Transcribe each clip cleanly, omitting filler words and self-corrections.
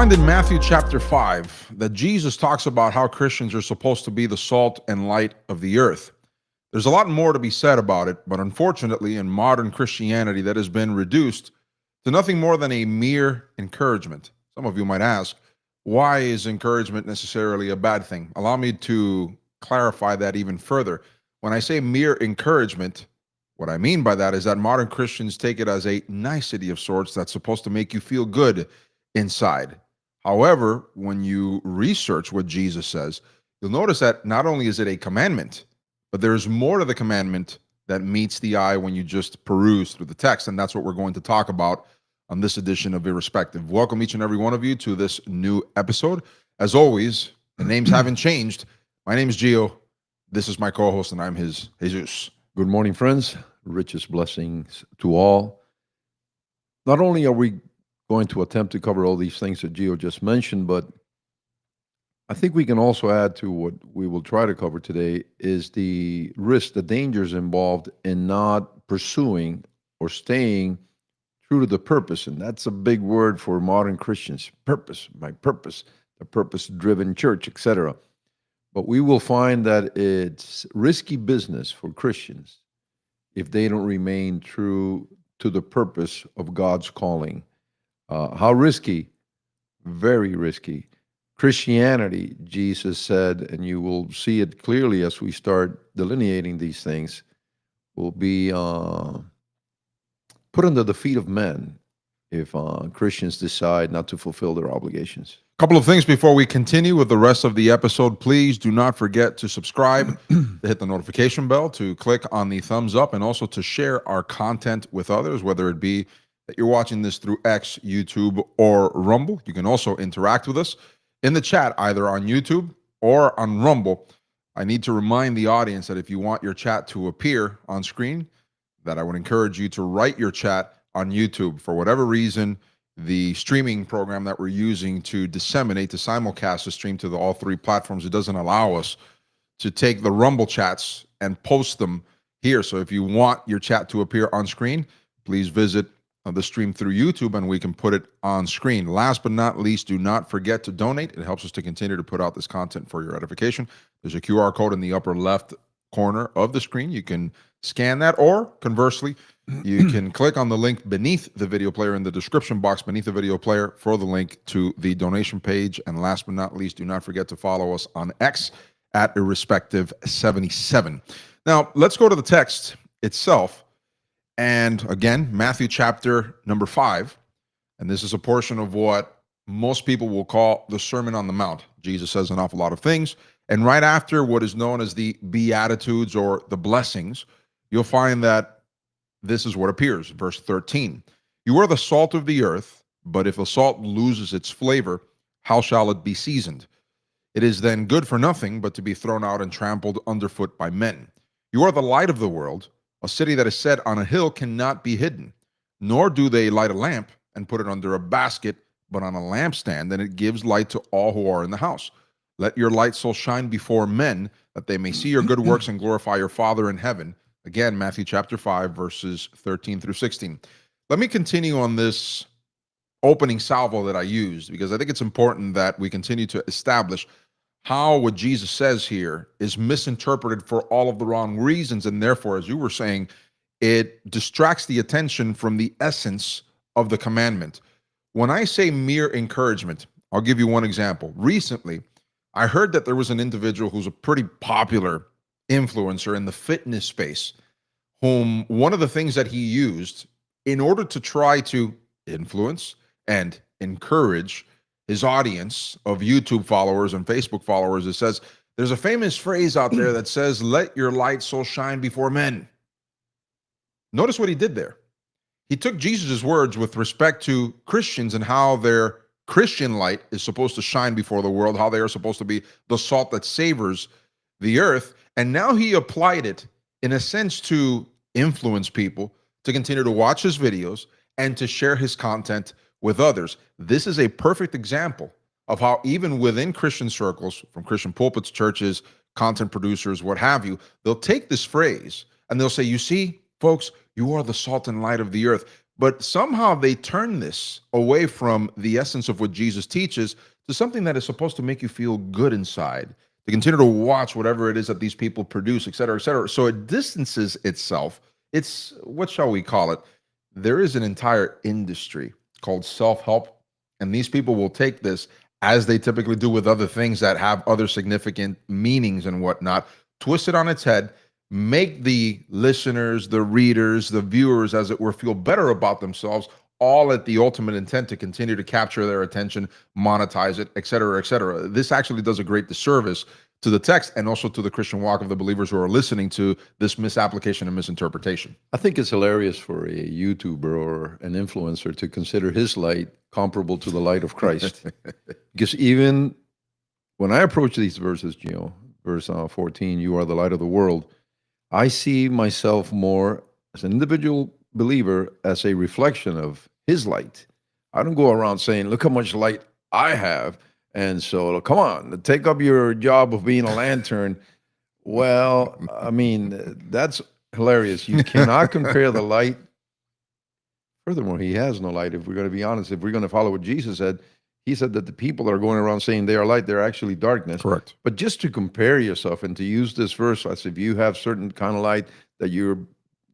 find in Matthew chapter 5 that Jesus talks about how Christians are supposed to be the salt and light of the earth. There's a lot more to be said about it, but unfortunately, in modern Christianity, that has been reduced to nothing more than a mere encouragement. Some of you might ask, why is encouragement necessarily a bad thing? Allow me to clarify that even further. When I say mere encouragement, what I mean by that is that modern Christians take it as a nicety of sorts that's supposed to make you feel good inside. However, when you research what Jesus says, you'll notice that not only is it a commandment, but there's more to the commandment that meets the eye when you just peruse through the text. And that's what we're going to talk about on this edition of Irrespective. Welcome each and every one of you to this new episode. As always, the names haven't changed. My name is Gio. This is my co-host, and I'm his Jesus. Good morning, friends. Richest blessings to all. Not only are we going to attempt to cover all these things that Gio just mentioned, but I think we can also add to what we will try to cover today is the risk, the dangers involved in not pursuing or staying true to the purpose. And that's a big word for modern Christians. Purpose, my purpose, the purpose-driven church, etc. But we will find that it's risky business for Christians if they don't remain true to the purpose of God's calling. How risky? Very risky. Christianity, Jesus said, and you will see it clearly as we start delineating these things, will be put under the feet of men if Christians decide not to fulfill their obligations. A couple of things before we continue with the rest of the episode. Please do not forget to subscribe, to hit the notification bell, to click on the thumbs up, and also to share our content with others, whether it be that you're watching this through X, YouTube, or Rumble. You can also interact with us in the chat, either on YouTube or on Rumble. I need to remind the audience that if you want your chat to appear on screen, that I would encourage you to write your chat on YouTube. For whatever reason, the streaming program that we're using to disseminate, to simulcast the stream to all three platforms, it doesn't allow us to take the Rumble chats and post them here. So if you want your chat to appear on screen, please visit the stream through YouTube and we can put it on screen. Last but not least, do not forget to donate. It helps us to continue to put out this content for your edification. There's a QR code in the upper left corner of the screen. You can scan that, or conversely, you can click on the link beneath the video player in the description box beneath the video player for the link to the donation page. And last but not least, do not forget to follow us on X at Irrespective77. Now, let's go to the text itself. And again, Matthew chapter number 5, and this is a portion of what most people will call the Sermon on the Mount. Jesus says an awful lot of things, and right after what is known as the Beatitudes or the blessings, you'll find that this is what appears. Verse 13, you are the salt of the earth, but if the salt loses its flavor, how shall it be seasoned? It is then good for nothing but to be thrown out and trampled underfoot by men. You are the light of the world. A city that is set on a hill cannot be hidden, nor do they light a lamp and put it under a basket, but on a lampstand, and it gives light to all who are in the house. Let your light so shine before men that they may see your good works and glorify your Father in heaven. Again, Matthew chapter 5, verses 13 through 16. Let me continue on this opening salvo that I used, because I think it's important that we continue to establish how what Jesus says here is misinterpreted for all of the wrong reasons. And therefore, as you were saying, it distracts the attention from the essence of the commandment. When I say mere encouragement, I'll give you one example. Recently, I heard that there was an individual who's a pretty popular influencer in the fitness space, whom one of the things that he used in order to try to influence and encourage his audience of YouTube followers and Facebook followers, it says, there's a famous phrase out there that says, let your light so shine before men. Notice what he did there. He took Jesus' words with respect to Christians and how their Christian light is supposed to shine before the world, how they are supposed to be the salt that savors the earth. And now he applied it in a sense to influence people to continue to watch his videos and to share his content with others. This is a perfect example of how even within Christian circles, from Christian pulpits, churches, content producers, what have you, they'll take this phrase and they'll say, you see, folks, you are the salt and light of the earth. But somehow they turn this away from the essence of what Jesus teaches to something that is supposed to make you feel good inside, to continue to watch whatever it is that these people produce, et cetera, et cetera. So it distances itself. It's, what shall we call it? There is an entire industry called self-help, and these people will take this, as they typically do with other things that have other significant meanings and whatnot, twist it on its head, make the listeners, the readers, the viewers, as it were, feel better about themselves, all at the ultimate intent to continue to capture their attention, monetize it, et cetera, et cetera. This actually does a great disservice to the text and also to the Christian walk of the believers who are listening to this misapplication and misinterpretation. I think it's hilarious for a YouTuber or an influencer to consider his light comparable to the light of Christ. Because even when I approach these verses, verse 14, you are the light of the world, I see myself more as an individual believer as a reflection of his light. I don't go around saying, look how much light I have. And so, come on, take up your job of being a lantern. Well, I mean, that's hilarious. You cannot compare the light. Furthermore, he has no light. If we're going to be honest, if we're going to follow what Jesus said, he said that the people that are going around saying they are light, they're actually darkness. Correct. But just to compare yourself and to use this verse as if you have certain kind of light that you're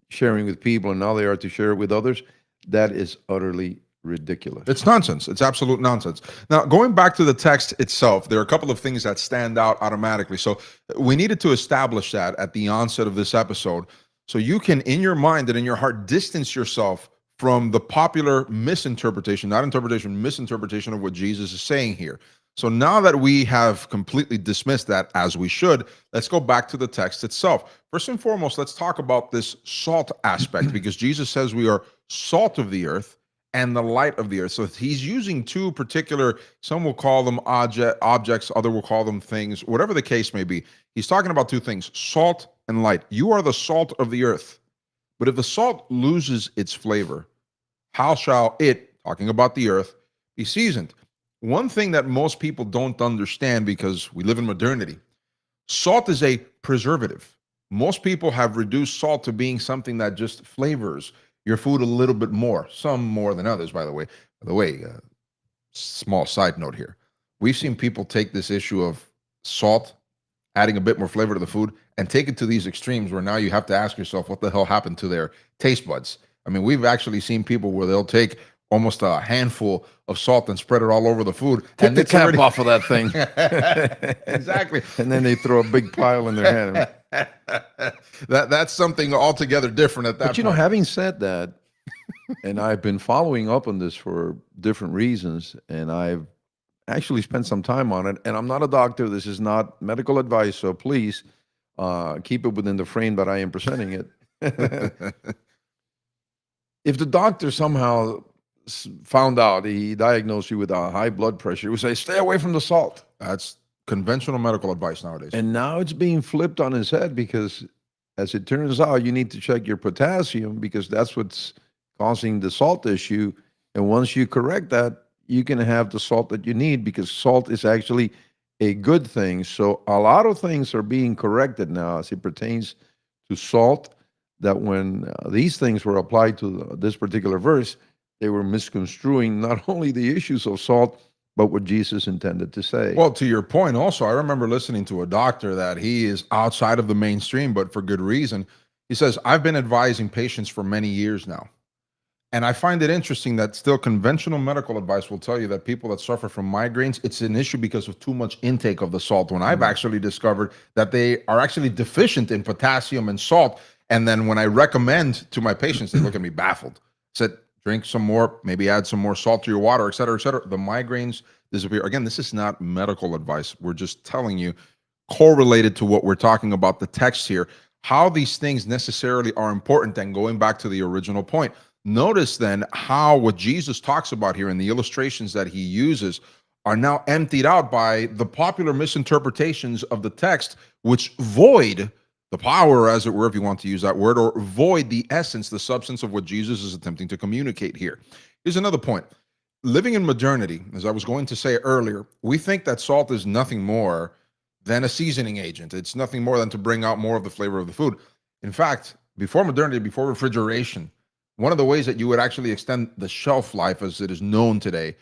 sharing with people and now they are to share it with others, that is utterly ridiculous. It's nonsense. It's absolute nonsense. Now, going back to the text itself, there are a couple of things that stand out automatically. So we needed to establish that at the onset of this episode, so you can, in your mind and in your heart, distance yourself from the popular misinterpretation, not interpretation, misinterpretation of what Jesus is saying here. So now that we have completely dismissed that, as we should, let's go back to the text itself. First and foremost, let's talk about this salt aspect, because Jesus says we are salt of the earth and the light of the earth. So he's using two particular, some will call them objects, other will call them things, whatever the case may be. He's talking about two things, salt and light. You are the salt of the earth. But if the salt loses its flavor, how shall it, talking about the earth, be seasoned? One thing that most people don't understand, because we live in modernity, salt is a preservative. Most people have reduced salt to being something that just flavors your food a little bit more, some more than others, by the way. Small side note here. We've seen people take this issue of salt, adding a bit more flavor to the food, and take it to these extremes where now you have to ask yourself what the hell happened to their taste buds. I mean, we've actually seen people where they'll take almost a handful of salt and spread it all over the food. Take the cap off of that thing. Exactly. And then they throw a big pile in their hand. That's something altogether different at that point. But, having said that, and I've been following up on this for different reasons, and I've actually spent some time on it, and I'm not a doctor. This is not medical advice, so please keep it within the frame that I am presenting it. If the doctor somehow found out, he diagnosed you with a high blood pressure, he would say, stay away from the salt. That's conventional medical advice nowadays. And now it's being flipped on his head, because as it turns out, you need to check your potassium, because that's what's causing the salt issue. And once you correct that, you can have the salt that you need, because salt is actually a good thing. So a lot of things are being corrected now as it pertains to salt, that when these things were applied to this particular verse, they were misconstruing not only the issues of salt, but what Jesus intended to say. Well, to your point also, I remember listening to a doctor that he is outside of the mainstream, but for good reason. He says, I've been advising patients for many years now. And I find it interesting that still conventional medical advice will tell you that people that suffer from migraines, it's an issue because of too much intake of the salt, when I've actually discovered that they are actually deficient in potassium and salt. And then when I recommend to my patients, they look at me baffled. Said, drink some more, maybe add some more salt to your water, et cetera, et cetera. The migraines disappear. Again, this is not medical advice. We're just telling you, correlated to what we're talking about, the text here, how these things necessarily are important. And going back to the original point, notice then how what Jesus talks about here in the illustrations that he uses are now emptied out by the popular misinterpretations of the text, which void the power, as it were, if you want to use that word, or void the essence, the substance of what Jesus is attempting to communicate here. Here's another point. Living in modernity, as I was going to say earlier, we think that salt is nothing more than a seasoning agent. It's nothing more than to bring out more of the flavor of the food. In fact, before modernity, before refrigeration, one of the ways that you would actually extend the shelf life, as it is known today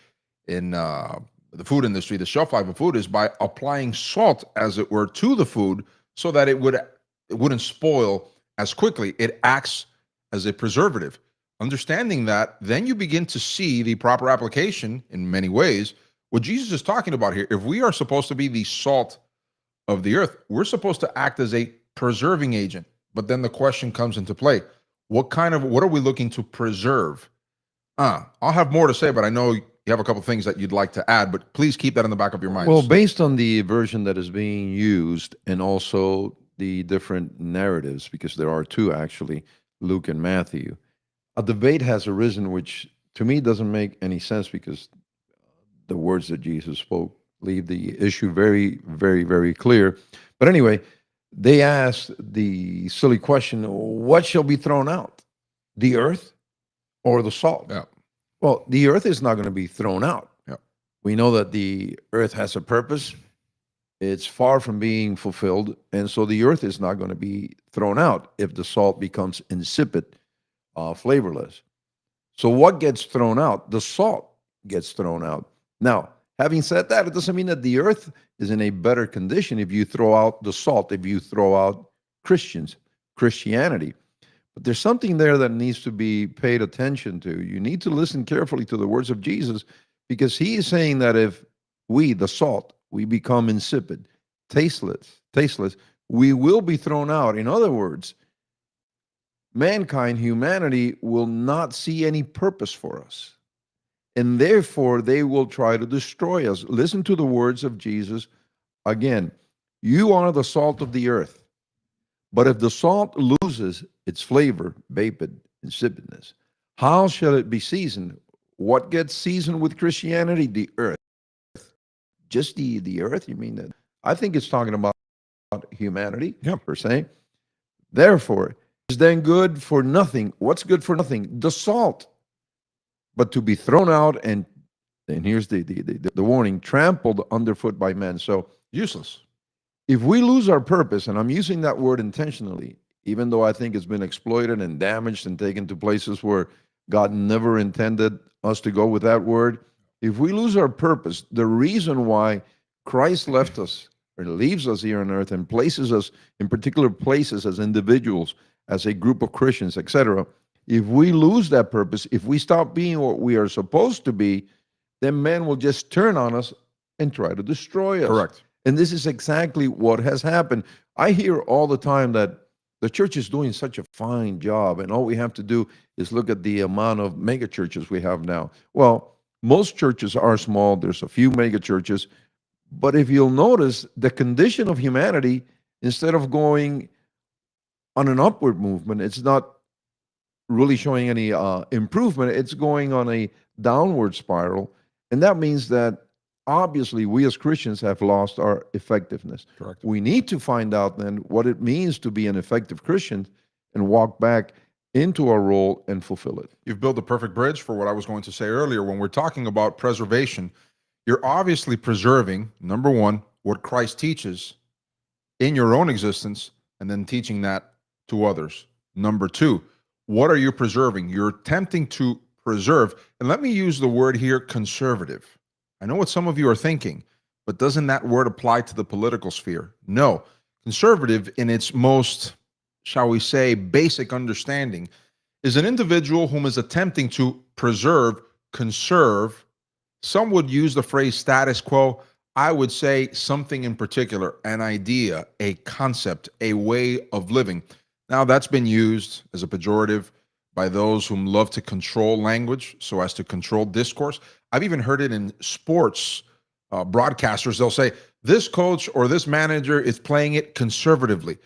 in the food industry, the shelf life of food is by applying salt, as it were, to the food so that it wouldn't spoil as quickly. It acts as a preservative. Understanding that, then you begin to see the proper application in many ways. What Jesus is talking about here, if we are supposed to be the salt of the earth, we're supposed to act as a preserving agent. But then the question comes into play. What are we looking to preserve? I'll have more to say, but I know you have a couple things that you'd like to add, but please keep that in the back of your mind. Well, based on the version that is being used and also the different narratives, because there are two actually, Luke and Matthew, a debate has arisen, which to me doesn't make any sense because the words that Jesus spoke leave the issue very, very, very clear. But anyway, they asked the silly question, what shall be thrown out? The earth or the salt? Yeah. Well, the earth is not going to be thrown out. Yeah. We know that the earth has a purpose. It's far from being fulfilled. And so the earth is not going to be thrown out if the salt becomes insipid, flavorless. So what gets thrown out? The salt gets thrown out. Now, having said that, it doesn't mean that the earth is in a better condition if you throw out the salt, if you throw out Christianity. But there's something there that needs to be paid attention to. You need to listen carefully to the words of Jesus, because he is saying that if we, the salt, we become insipid, tasteless, we will be thrown out. In other words, mankind, humanity, will not see any purpose for us. And therefore, they will try to destroy us. Listen to the words of Jesus again. You are the salt of the earth. But if the salt loses its flavor, vapid, insipidness, how shall it be seasoned? What gets seasoned with Christianity? The earth. Just the earth? You mean that? I think it's talking about humanity, per se. Therefore, is then good for nothing. What's good for nothing? The salt. But to be thrown out, and here's the warning, trampled underfoot by men. So useless. If we lose our purpose, and I'm using that word intentionally, even though I think it's been exploited and damaged and taken to places where God never intended us to go with that word. If we lose our purpose, the reason why Christ left us or leaves us here on earth and places us in particular places as individuals, as a group of Christians, etc., if we lose that purpose, if we stop being what we are supposed to be, then men will just turn on us and try to destroy us. Correct. And this is exactly what has happened. I hear all the time that the church is doing such a fine job, and all we have to do is look at the amount of mega churches we have now. Well, most churches are small. There's a few mega churches. But if you'll notice, the condition of humanity, instead of going on an upward movement, it's not really showing any improvement. It's going on a downward spiral. And that means that obviously we as Christians have lost our effectiveness. Correct. We need to find out then what it means to be an effective Christian and walk back into our role and fulfill it. You've built the perfect bridge for what I was going to say earlier. When we're talking about preservation, you're obviously preserving, number one, what Christ teaches in your own existence, and then teaching that to others. Number two, what are you preserving? You're attempting to preserve, and let me use the word here, conservative. I know what some of you are thinking, but doesn't that word apply to the political sphere? No. Conservative, in its most, shall we say, basic understanding, is an individual whom is attempting to preserve, conserve. Some would use the phrase status quo. I would say something in particular, an idea, a concept, a way of living. Now, that's been used as a pejorative by those whom love to control language so as to control discourse. I've even heard it in sports broadcasters. They'll say, this coach or this manager is playing it conservatively.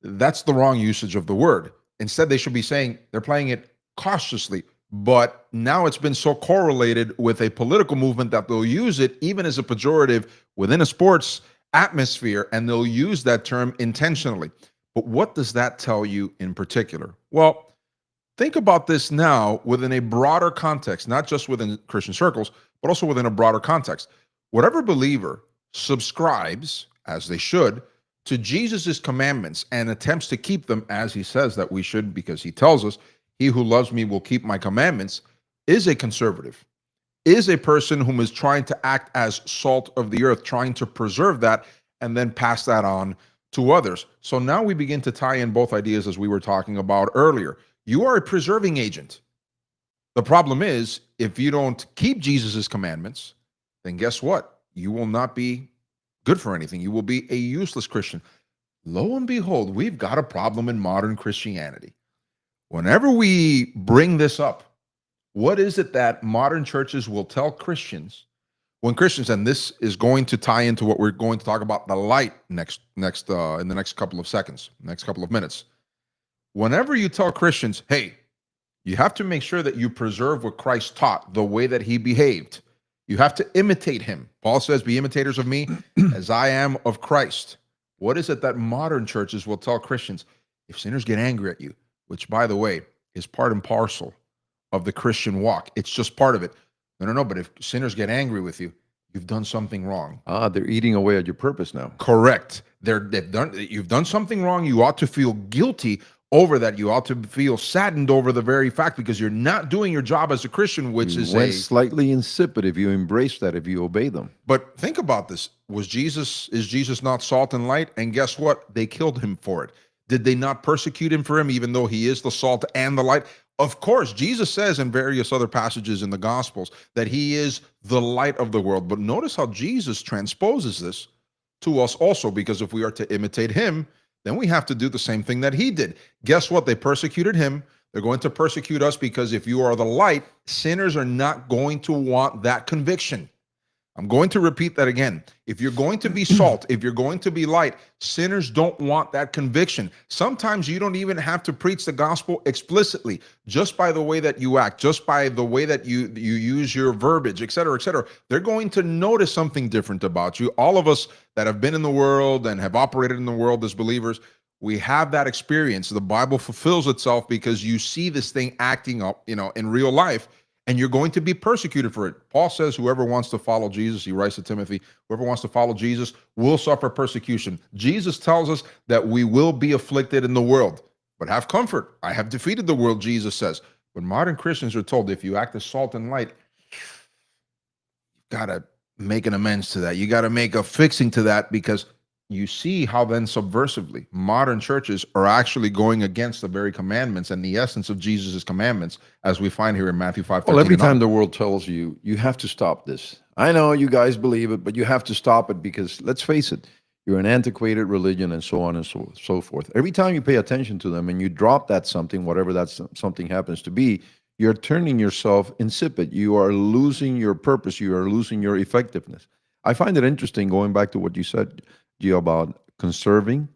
That's the wrong usage of the word. Instead, they should be saying they're playing it cautiously. But now it's been so correlated with a political movement that they'll use it even as a pejorative within a sports atmosphere, and they'll use that term intentionally. But what does that tell you in particular? Well, think about this now within a broader context, not just within Christian circles, but also within a broader context. Whatever believer subscribes, as they should, to Jesus's commandments and attempts to keep them as he says that we should, because he tells us, he who loves me will keep my commandments, is a conservative, is a person whom is trying to act as salt of the earth, trying to preserve that and then pass that on to others. So now we begin to tie in both ideas as we were talking about earlier. You are a preserving agent. The problem is, if you don't keep Jesus's commandments, then guess what? You will not be good for anything. You will be a useless Christian. Lo and behold, we've got a problem in modern Christianity. Whenever we bring this up, what is it that modern churches will tell Christians when Christians, and this is going to tie into what we're going to talk about, the light next in the next couple of seconds, next couple of minutes. Whenever you tell Christians, hey, you have to make sure that you preserve what Christ taught, the way that he behaved. You have to imitate him. Paul says, be imitators of me as I am of Christ. What is it that modern churches will tell Christians? If sinners get angry at you, which, by the way, is part and parcel of the Christian walk. It's just part of it. No, but if sinners get angry with you, you've done something wrong. They're eating away at your purpose now. Correct. You've done something wrong. You ought to feel guilty over that. You ought to feel saddened over the very fact, because you're not doing your job as a Christian, which is slightly insipid if you embrace that, if you obey them. But think about this. Is Jesus not salt and light? And guess what? They killed him for it. Did they not persecute him for him, even though he is the salt and the light? Of course, Jesus says in various other passages in the Gospels that he is the light of the world. But notice how Jesus transposes this to us also, because if we are to imitate him, then we have to do the same thing that he did. Guess what? They persecuted him. They're going to persecute us, because if you are the light, sinners are not going to want that conviction. I'm going to repeat that again. If you're going to be salt, if you're going to be light, sinners don't want that conviction. Sometimes you don't even have to preach the gospel explicitly, just by the way that you act, just by the way that you use your verbiage, et cetera, et cetera. They're going to notice something different about you. All of us that have been in the world and have operated in the world as believers, we have that experience. The Bible fulfills itself because you see this thing acting up, in real life. And you're going to be persecuted for it. Paul says whoever wants to follow Jesus, he writes to Timothy, whoever wants to follow Jesus will suffer persecution. Jesus tells us that we will be afflicted in the world, but have comfort. I have defeated the world, Jesus says. But modern Christians are told, if you act as salt and light, you've got to make an amends to that. You got to make a fixing to that, because you see how then subversively modern churches are actually going against the very commandments and the essence of Jesus' commandments, as we find here in Matthew 5:13. Well, every time the world tells you, you have to stop this. I know you guys believe it, but you have to stop it, because let's face it, you're an antiquated religion and so on and so forth. Every time you pay attention to them and you drop that something, whatever that something happens to be, you're turning yourself insipid. You are losing your purpose. You are losing your effectiveness. I find it interesting, going back to what you said, Gio, about conserving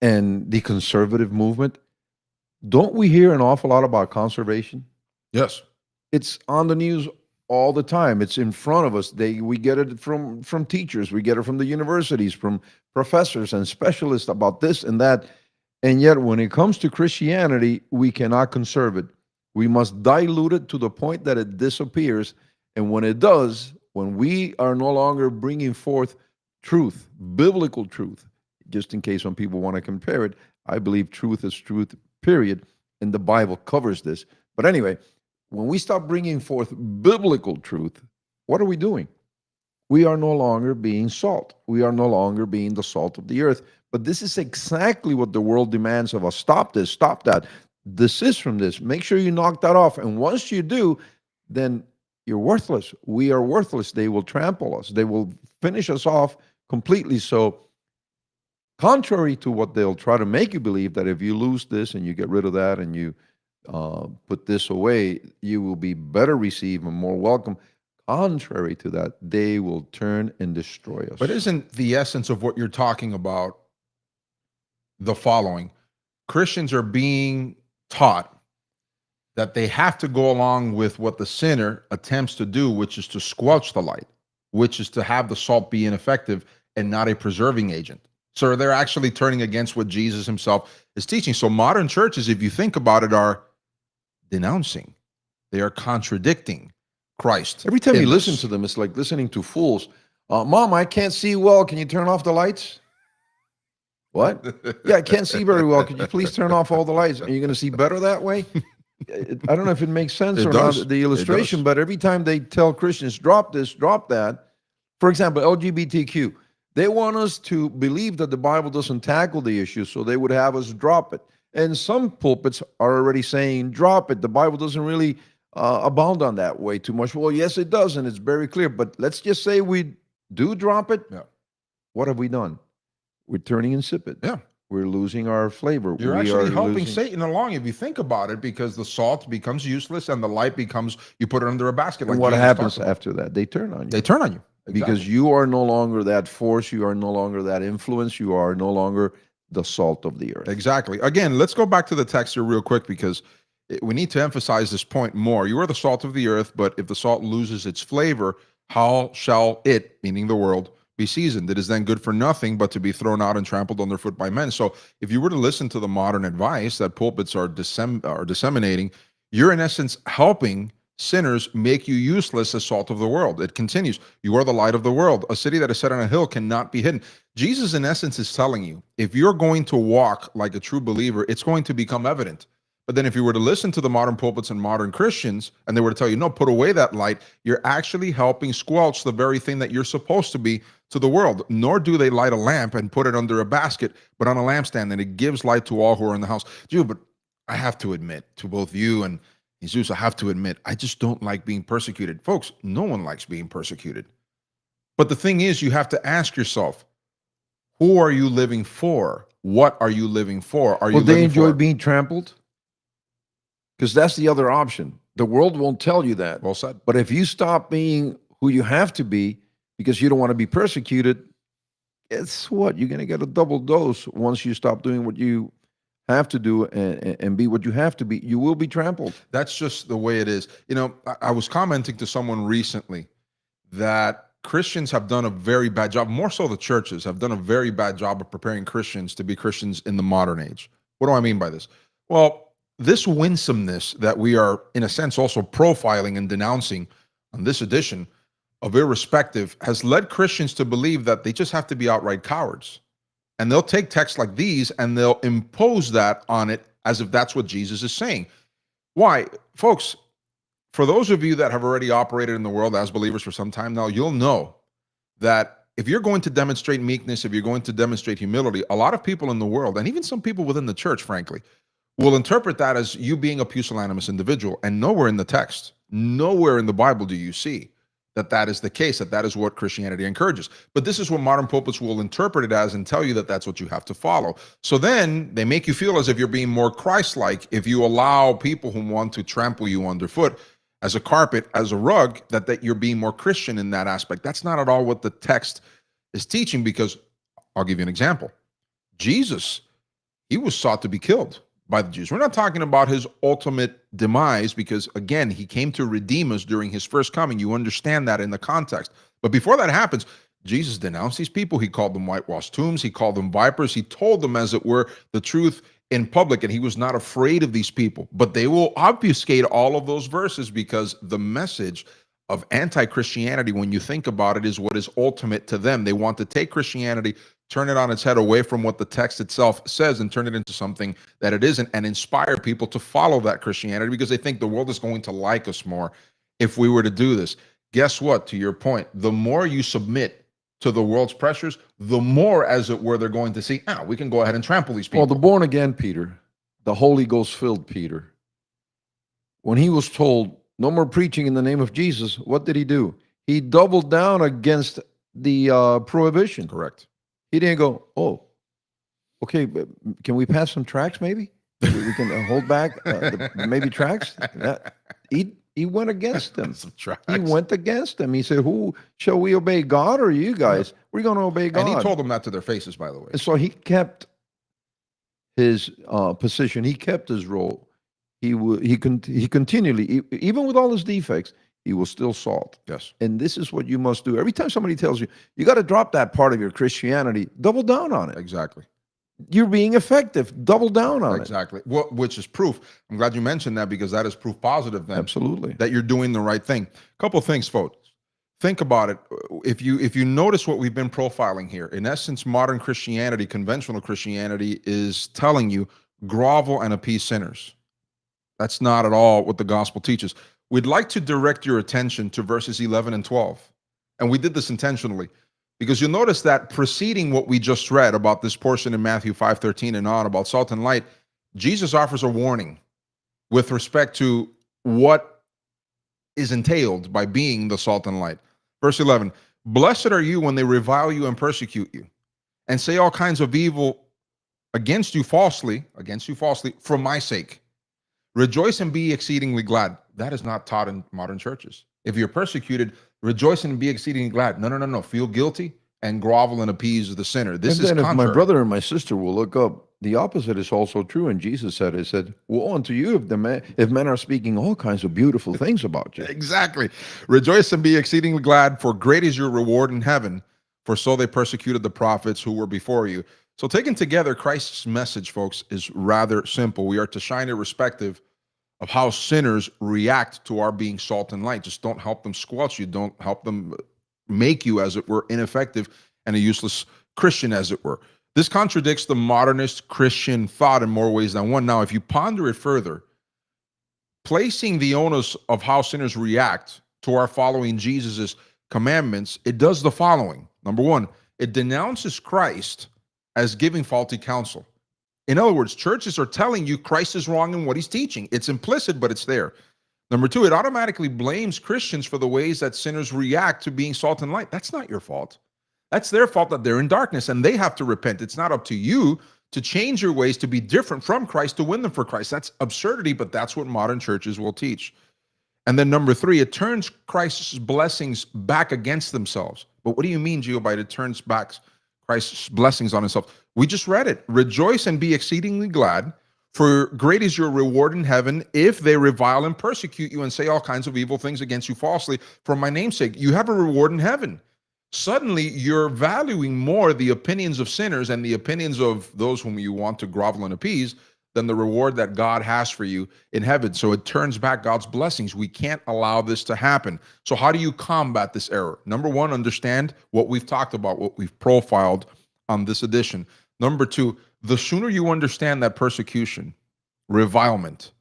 and the conservative movement. Don't we hear an awful lot about conservation? Yes. It's on the news all the time. It's in front of us. We get it from teachers. We get it from the universities, from professors and specialists about this and that. And yet, when it comes to Christianity, we cannot conserve it. We must dilute it to the point that it disappears. And when it does, when we are no longer bringing forth truth, biblical truth, just in case some people want to compare it, I believe truth is truth, period, and the Bible covers this. But anyway, when we stop bringing forth biblical truth, what are we doing? We are no longer being salt. We are no longer being the salt of the earth. But this is exactly what the world demands of us. Stop this, stop that. Desist from this. Make sure you knock that off. And once you do, then you're worthless. We are worthless. They will trample us. They will finish us off completely. So, contrary to what they'll try to make you believe, that if you lose this and you get rid of that and you put this away, you will be better received and more welcome. Contrary to that, they will turn and destroy us. But isn't the essence of what you're talking about the following? Christians are being taught that they have to go along with what the sinner attempts to do, which is to squelch the light, which is to have the salt be ineffective and not a preserving agent. So they're actually turning against what Jesus himself is teaching. So modern churches, if you think about it, are denouncing. They are contradicting Christ. Every time you listen to them, it's like listening to fools. Mom, I can't see well. Can you turn off the lights? What? Yeah, I can't see very well. Could you please turn off all the lights? Are you going to see better that way? I don't know if it makes sense It or does. not, the It illustration, does. but every time they tell Christians, drop this, drop that, for example, LGBTQ, they want us to believe that the Bible doesn't tackle the issue, so they would have us drop it. And some pulpits are already saying, drop it. The Bible doesn't really abound on that way too much. Well, yes, it does, and it's very clear. But let's just say we do drop it. Yeah. What have we done? We're turning insipid. Yeah. We're losing our flavor. You're We actually are helping losing- Satan along if you think about it, because the salt becomes useless and the light becomes, you put it under a basket. And Like what Jesus happens talked about. after that? They turn on you. They turn on you. Because you are no longer that force, you are no longer that influence, you are no longer the salt of the earth. Exactly. Again, let's go back to the text here real quick, because we need to emphasize this point more. You are the salt of the earth, but if the salt loses its flavor, how shall it, meaning the world, be seasoned? It is then good for nothing but to be thrown out and trampled underfoot by men. So if you were to listen to the modern advice that pulpits are disseminating, you're in essence helping sinners make you useless as salt of the world. It continues, you are the light of the world. A city that is set on a hill cannot be hidden. Jesus, in essence, is telling you, if you're going to walk like a true believer, it's going to become evident. But then if you were to listen to the modern pulpits and modern Christians, and they were to tell you, no, put away that light, you're actually helping squelch the very thing that you're supposed to be to the world. Nor do they light a lamp and put it under a basket, but on a lampstand, and it gives light to all who are in the house. Dude, but I have to admit to both you and Jesus, I have to admit, I just don't like being persecuted. Folks, no one likes being persecuted. But the thing is, you have to ask yourself, who are you living for? What are you living for? Are you Will they living enjoy for? being trampled? Because that's the other option. The world won't tell you that. Well said. But if you stop being who you have to be because you don't want to be persecuted, it's what? You're going to get a double dose once you stop doing what you have to do and be what you have to be. You will be trampled. That's just the way it is. You know, I was commenting to someone recently that Christians have done a very bad job, more so the churches have done a very bad job of preparing Christians to be Christians in the modern age. What do I mean by this? Well, this winsomeness that we are, in a sense, also profiling and denouncing on this edition of Irrespective has led Christians to believe that they just have to be outright cowards. And they'll take texts like these and they'll impose that on it as if that's what Jesus is saying. Why? Folks, for those of you that have already operated in the world as believers for some time now, you'll know that if you're going to demonstrate meekness, if you're going to demonstrate humility, a lot of people in the world, and even some people within the church, frankly, will interpret that as you being a pusillanimous individual. And nowhere in the text, nowhere in the Bible do you see that that is the case, that that is what Christianity encourages. But this is what modern pulpits will interpret it as and tell you that that's what you have to follow. So then they make you feel as if you're being more Christ-like if you allow people who want to trample you underfoot as a carpet, as a rug, that you're being more Christian in that aspect. That's not at all what the text is teaching, because I'll give you an example. Jesus, he was sought to be killed by the Jews. We're not talking about his ultimate demise, because again, he came to redeem us during his first coming. You understand that in the context. But before that happens, Jesus denounced these people. He called them whitewashed tombs. He called them vipers. He told them, as it were, the truth in public, and he was not afraid of these people. But they will obfuscate all of those verses, because the message of anti-Christianity, when you think about it, is what is ultimate to them. They want to take Christianity, turn it on its head away from what the text itself says, and turn it into something that it isn't, and inspire people to follow that Christianity, because they think the world is going to like us more if we were to do this. Guess what? To your point, the more you submit to the world's pressures, the more, as it were, they're going to see, we can go ahead and trample these people. Well, the born again Peter, the Holy Ghost filled Peter, when he was told, no more preaching in the name of Jesus, what did he do? He doubled down against the prohibition. Correct. He didn't go, oh, okay, but can we pass some tracks maybe? We can hold back maybe tracks? He went against them. He went against them. He said, who shall we obey, God or you guys? We're going to obey God. And he told them that to their faces, by the way. And so he kept his position. He kept his role. He continually, even with all his defects, he was still salt. Yes. And this is what you must do. Every time somebody tells you, you got to drop that part of your Christianity, double down on it. Exactly. You're being effective. Double down on it. Exactly. Well, which is proof. I'm glad you mentioned that, because that is proof positive then. Absolutely. That you're doing the right thing. A couple of things, folks. Think about it. If you notice what we've been profiling here, in essence, modern Christianity, conventional Christianity, is telling you grovel and appease sinners. That's not at all what the gospel teaches. We'd like to direct your attention to verses 11 and 12. And we did this intentionally because you'll notice that preceding what we just read about this portion in Matthew 5:13 and on about salt and light, Jesus offers a warning with respect to what is entailed by being the salt and light. Verse 11, blessed are you when they revile you and persecute you and say all kinds of evil against you falsely, for my sake. Rejoice and be exceedingly glad. That is not taught in modern churches. If you're persecuted, rejoice and be exceedingly glad. No. Feel guilty and grovel and appease the sinner. This is then contrary. if my brother and my sister will look up, the opposite is also true. And Jesus said, "He said, woe unto you if men are speaking all kinds of beautiful things about you." Exactly. Rejoice and be exceedingly glad, for great is your reward in heaven. For so they persecuted the prophets who were before you. So taken together, Christ's message, folks, is rather simple. We are to shine irrespective of how sinners react to our being salt and light. Just don't help them squelch you. Don't help them make you, as it were, ineffective and a useless Christian, as it were. This contradicts the modernist Christian thought in more ways than one. Now, if you ponder it further, placing the onus of how sinners react to our following Jesus' commandments, it does the following. Number one, it denounces Christ as giving faulty counsel. In other words, churches are telling you Christ is wrong in what he's teaching. It's implicit, but it's there. Number two, it automatically blames Christians for the ways that sinners react to being salt and light. That's not your fault. That's their fault that they're in darkness and they have to repent. It's not up to you to change your ways to be different from Christ to win them for Christ. That's absurdity, but that's what modern churches will teach. And then number three, it turns Christ's blessings back against themselves. But what do you mean, Gio, by it turns back Christ's blessings on himself? We just read it. Rejoice and be exceedingly glad, for great is your reward in heaven if they revile and persecute you and say all kinds of evil things against you falsely for my name's sake. You have a reward in heaven. Suddenly, you're valuing more the opinions of sinners and the opinions of those whom you want to grovel and appease than the reward that God has for you in heaven. So it turns back God's blessings. We can't allow this to happen. So how do you combat this error? Number one, understand what we've talked about, what we've profiled on this edition. Number two, the sooner you understand that persecution, revilement,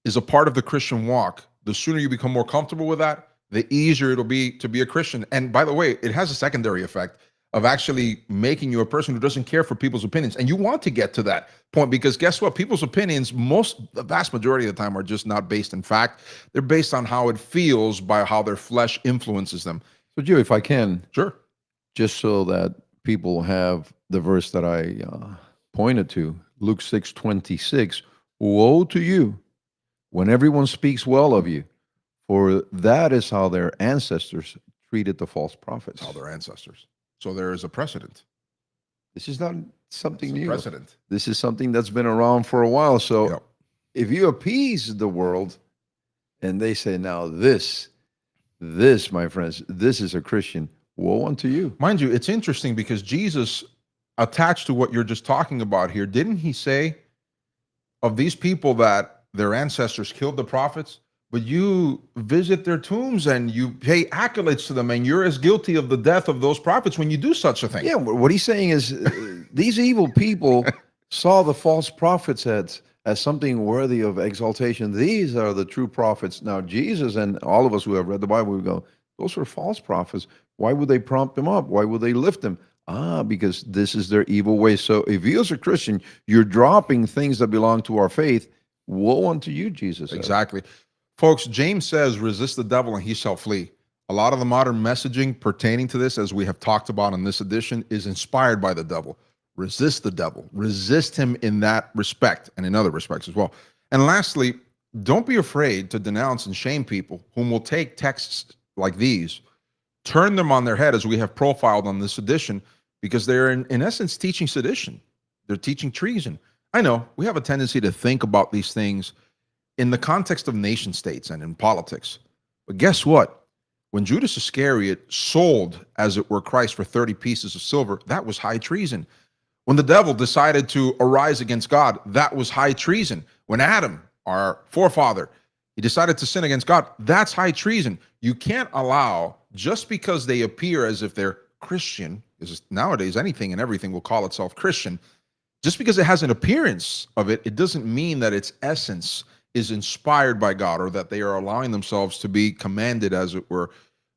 is a part of the Christian walk, the sooner you become more comfortable with that, the easier it'll be to be a Christian. And by the way, it has a secondary effect of actually making you a person who doesn't care for people's opinions. And you want to get to that point because guess what? People's opinions, the vast majority of the time, are just not based in fact. They're based on how it feels by how their flesh influences them. So, Joe, if I can, sure, just so that people have the verse that I pointed to, Luke 6:26, woe to you when everyone speaks well of you, for that is how their ancestors treated the false prophets. How their ancestors. So there is a precedent. This is not something new. Precedent. This is something that's been around for a while. So if you appease the world and they say, now this, my friends, this is a Christian, woe unto you. Mind you, it's interesting because Jesus, attached to what you're just talking about here, didn't he say of these people that their ancestors killed the prophets? But you visit their tombs and you pay accolades to them, and you're as guilty of the death of those prophets when you do such a thing. Yeah, what he's saying is these evil people saw the false prophets as something worthy of exaltation. These are the true prophets. Now, Jesus and all of us who have read the Bible, we go, those are false prophets. Why would they prompt them up? Why would they lift them? Because this is their evil way. So if you as a Christian, you're dropping things that belong to our faith, woe unto you, Jesus said. Exactly. Folks, James says, resist the devil and he shall flee. A lot of the modern messaging pertaining to this, as we have talked about in this edition, is inspired by the devil. Resist the devil. Resist him in that respect and in other respects as well. And lastly, don't be afraid to denounce and shame people whom will take texts like these, turn them on their head, as we have profiled on this edition, because they're in essence teaching sedition. They're teaching treason. I know we have a tendency to think about these things in the context of nation states and in politics. But guess what? When Judas Iscariot sold, as it were, Christ for 30 pieces of silver, that was high treason. When the devil decided to arise against God, that was high treason. When Adam, our forefather, He decided to sin against God. That's high treason. You can't allow, just because they appear as if they're Christian, because nowadays anything and everything will call itself Christian, just because it has an appearance of it, it doesn't mean that its essence is inspired by God, or that they are allowing themselves to be commanded, as it were,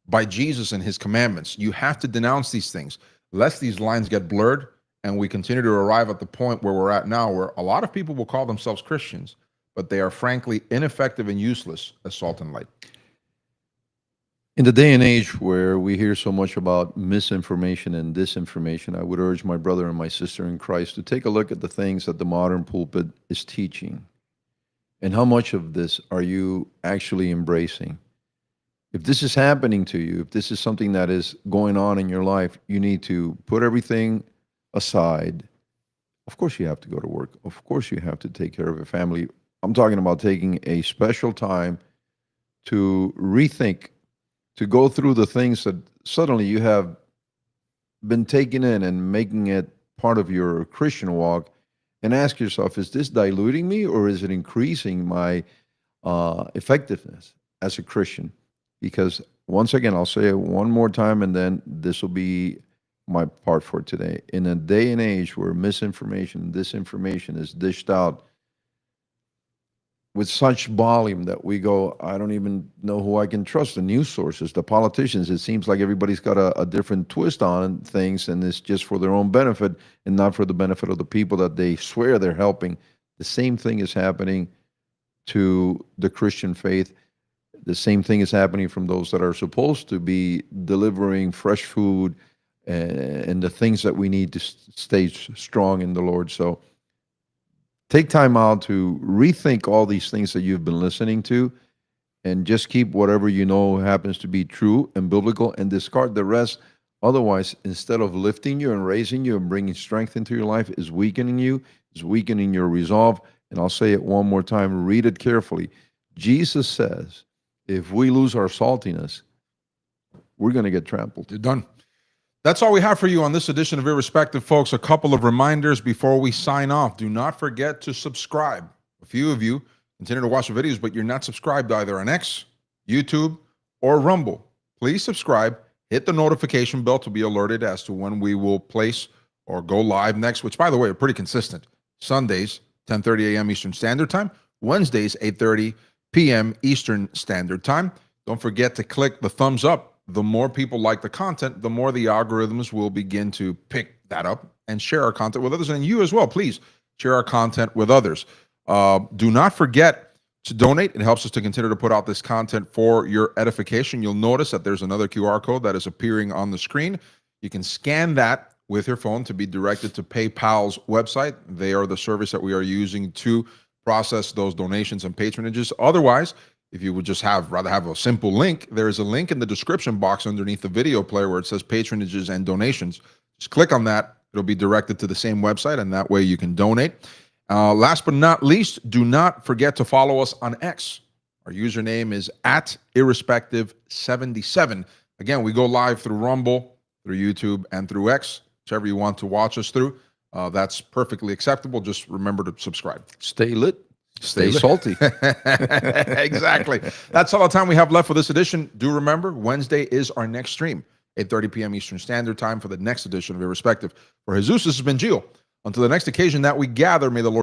by Jesus and his commandments. You have to denounce these things, lest these lines get blurred and we continue to arrive at the point where we're at now, where a lot of people will call themselves Christians, but they are frankly ineffective and useless as salt and light. In the day and age where we hear so much about misinformation and disinformation, I would urge my brother and my sister in Christ to take a look at the things that the modern pulpit is teaching. And how much of this are you actually embracing? If this is happening to you, if this is something that is going on in your life, you need to put everything aside. Of course, you have to go to work. Of course, you have to take care of your family. I'm talking about taking a special time to rethink, to go through the things that suddenly you have been taking in and making it part of your Christian walk, and ask yourself, is this diluting me, or is it increasing my effectiveness as a Christian? Because once again, I'll say it one more time, and then this will be my part for today. In a day and age where misinformation and disinformation is dished out with such volume that we go, I don't even know who I can trust. The news sources, the politicians, it seems like everybody's got a different twist on things, and it's just for their own benefit and not for the benefit of the people that they swear they're helping. The same thing is happening to the Christian faith. The same thing is happening from those that are supposed to be delivering fresh food and the things that we need to stay strong in the Lord. So take time out to rethink all these things that you've been listening to, and just keep whatever you know happens to be true and biblical, and discard the rest. Otherwise, instead of lifting you and raising you and bringing strength into your life, is weakening you, is weakening your resolve. And I'll say it one more time, read it carefully. Jesus says, if we lose our saltiness, we're going to get trampled. You're done. That's all we have for you on this edition of Irrespective, folks. A couple of reminders before we sign off. Do not forget to subscribe. A few of you continue to watch the videos, but you're not subscribed either on X, YouTube, or Rumble. Please subscribe. Hit the notification bell to be alerted as to when we will place or go live next, which, by the way, are pretty consistent. Sundays, 10:30 a.m. Eastern Standard Time. Wednesdays, 8:30 p.m. Eastern Standard Time. Don't forget to click the thumbs up. The more people like the content, the more the algorithms will begin to pick that up and share our content with others. And you as well, please share our content with others. Do not forget to donate. It helps us to continue to put out this content for your edification. You'll notice that there's another QR code that is appearing on the screen. You can scan that with your phone to be directed to PayPal's website. They are the service that we are using to process those donations and patronages. Otherwise, if you would just rather have a simple link, there is a link in the description box underneath the video player where it says patronages and donations. Just click on that. It'll be directed to the same website, and that way you can donate. Last but not least, do not forget to follow us on X. Our username is @Irrespective77. Again, we go live through Rumble, through YouTube, and through X, whichever you want to watch us through. That's perfectly acceptable. Just remember to subscribe. Stay lit. Stay salty. Exactly. That's all the time we have left for this edition. Do remember, Wednesday is our next stream, 8:30 p.m. Eastern Standard Time, for the next edition of Irrespective. For Jesus, this has been Gio. Until the next occasion that we gather, may the Lord